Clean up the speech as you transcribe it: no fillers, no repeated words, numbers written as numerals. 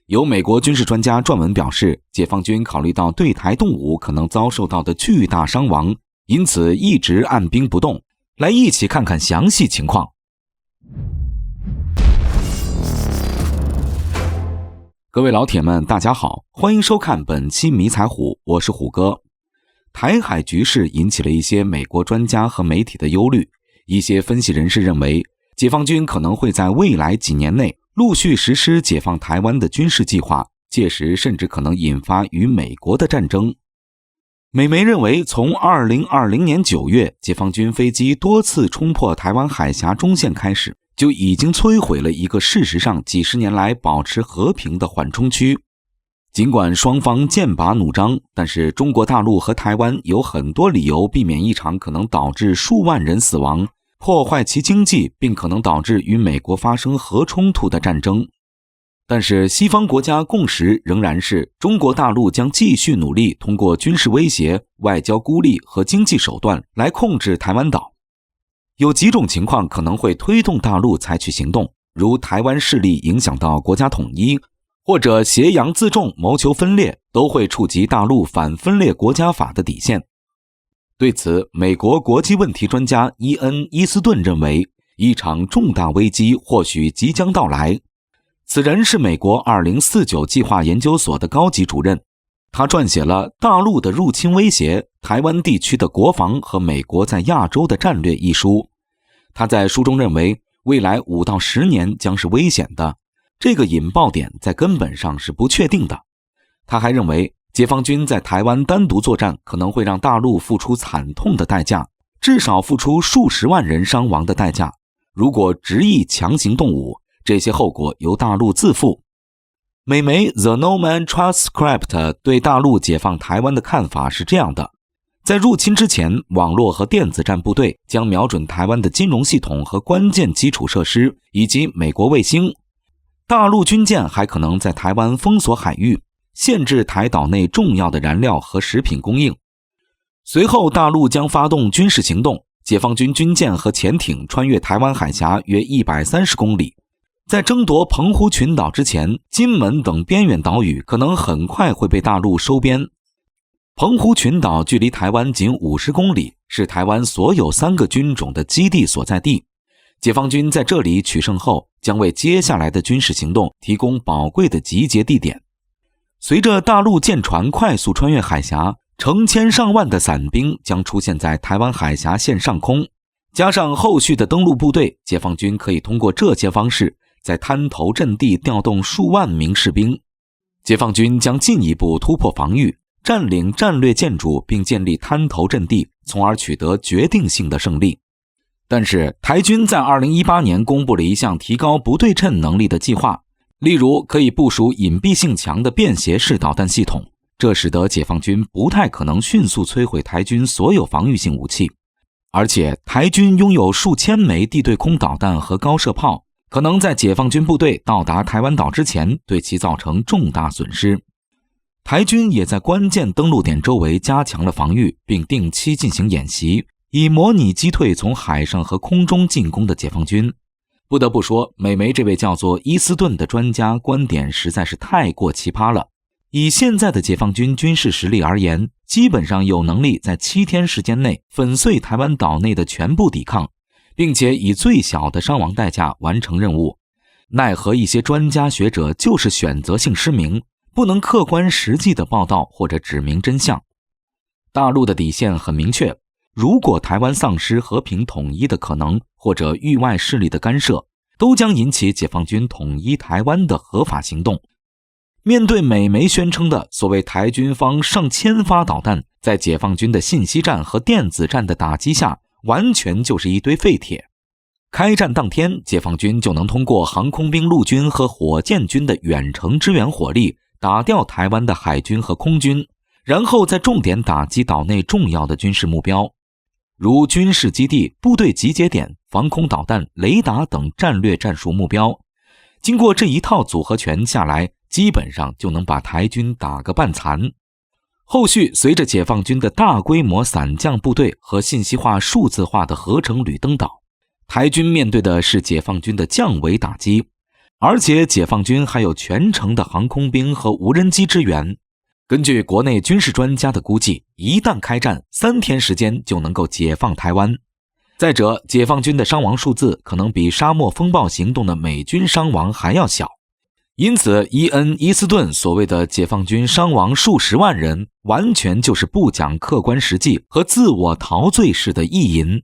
有美国军事专家撰文表示，解放军考虑到对台动武可能遭受到的巨大伤亡，因此一直按兵不动。来一起看看详细情况。各位老铁们，大家好，欢迎收看本期迷彩虎，我是虎哥。台海局势引起了一些美国专家和媒体的忧虑，一些分析人士认为，解放军可能会在未来几年内陆续实施解放台湾的军事计划，届时甚至可能引发与美国的战争。美媒认为，从2020年9月解放军飞机多次冲破台湾海峡中线开始，就已经摧毁了一个事实上几十年来保持和平的缓冲区。尽管双方剑拔弩张，但是中国大陆和台湾有很多理由避免一场可能导致数万人死亡，破坏其经济，并可能导致与美国发生核冲突的战争。但是西方国家共识仍然是中国大陆将继续努力通过军事威胁、外交孤立和经济手段来控制台湾岛。有几种情况可能会推动大陆采取行动，如台湾势力影响到国家统一，或者挟洋自重谋求分裂，都会触及大陆反分裂国家法的底线。对此，美国国际问题专家伊恩·伊斯顿认为，一场重大危机或许即将到来。此人是美国2049计划研究所的高级主任，他撰写了《大陆的入侵威胁、台湾地区的国防和美国在亚洲的战略》一书。他在书中认为，未来5到10年将是危险的，这个引爆点在根本上是不确定的。他还认为，解放军在台湾单独作战可能会让大陆付出惨痛的代价，至少付出数十万人伤亡的代价。如果执意强行动武，这些后果由大陆自负。美媒 The Norman Transcript 对大陆解放台湾的看法是这样的：在入侵之前，网络和电子战部队将瞄准台湾的金融系统和关键基础设施，以及美国卫星。大陆军舰还可能在台湾封锁海域，限制台岛内重要的燃料和食品供应。随后，大陆将发动军事行动，解放军军舰和潜艇穿越台湾海峡约130公里。在争夺澎湖群岛之前，金门等边远岛屿可能很快会被大陆收编。澎湖群岛距离台湾仅50公里，是台湾所有3个军种的基地所在地。解放军在这里取胜后，将为接下来的军事行动提供宝贵的集结地点。随着大陆舰船快速穿越海峡，成千上万的伞兵将出现在台湾海峡线上空。加上后续的登陆部队，解放军可以通过这些方式在滩头阵地调动数万名士兵。解放军将进一步突破防御，占领战略建筑并建立滩头阵地，从而取得决定性的胜利。但是台军在2018年公布了一项提高不对称能力的计划，例如可以部署隐蔽性强的便携式导弹系统，这使得解放军不太可能迅速摧毁台军所有防御性武器。而且台军拥有数千枚地对空导弹和高射炮，可能在解放军部队到达台湾岛之前对其造成重大损失。台军也在关键登陆点周围加强了防御，并定期进行演习，以模拟击退从海上和空中进攻的解放军。不得不说，美媒这位叫做伊斯顿的专家观点实在是太过奇葩了。以现在的解放军军事实力而言，基本上有能力在7天时间内粉碎台湾岛内的全部抵抗，并且以最小的伤亡代价完成任务。奈何一些专家学者就是选择性失明，不能客观实际的报道或者指明真相。大陆的底线很明确，如果台湾丧失和平统一的可能，或者域外势力的干涉，都将引起解放军统一台湾的合法行动。面对美媒宣称的所谓台军方上千发导弹，在解放军的信息战和电子战的打击下，完全就是一堆废铁。开战当天，解放军就能通过航空兵陆军和火箭军的远程支援火力，打掉台湾的海军和空军，然后再重点打击岛内重要的军事目标，如军事基地、部队集结点、防空导弹、雷达等战略战术目标。经过这一套组合拳下来，基本上就能把台军打个半残。后续随着解放军的大规模散将部队和信息化数字化的合成旅登岛，台军面对的是解放军的降维打击。而且解放军还有全程的航空兵和无人机支援。根据国内军事专家的估计，一旦开战，3天时间就能够解放台湾。再者，解放军的伤亡数字可能比沙漠风暴行动的美军伤亡还要小。因此，伊恩·伊斯顿所谓的解放军伤亡数十万人，完全就是不讲客观实际和自我陶醉式的意淫。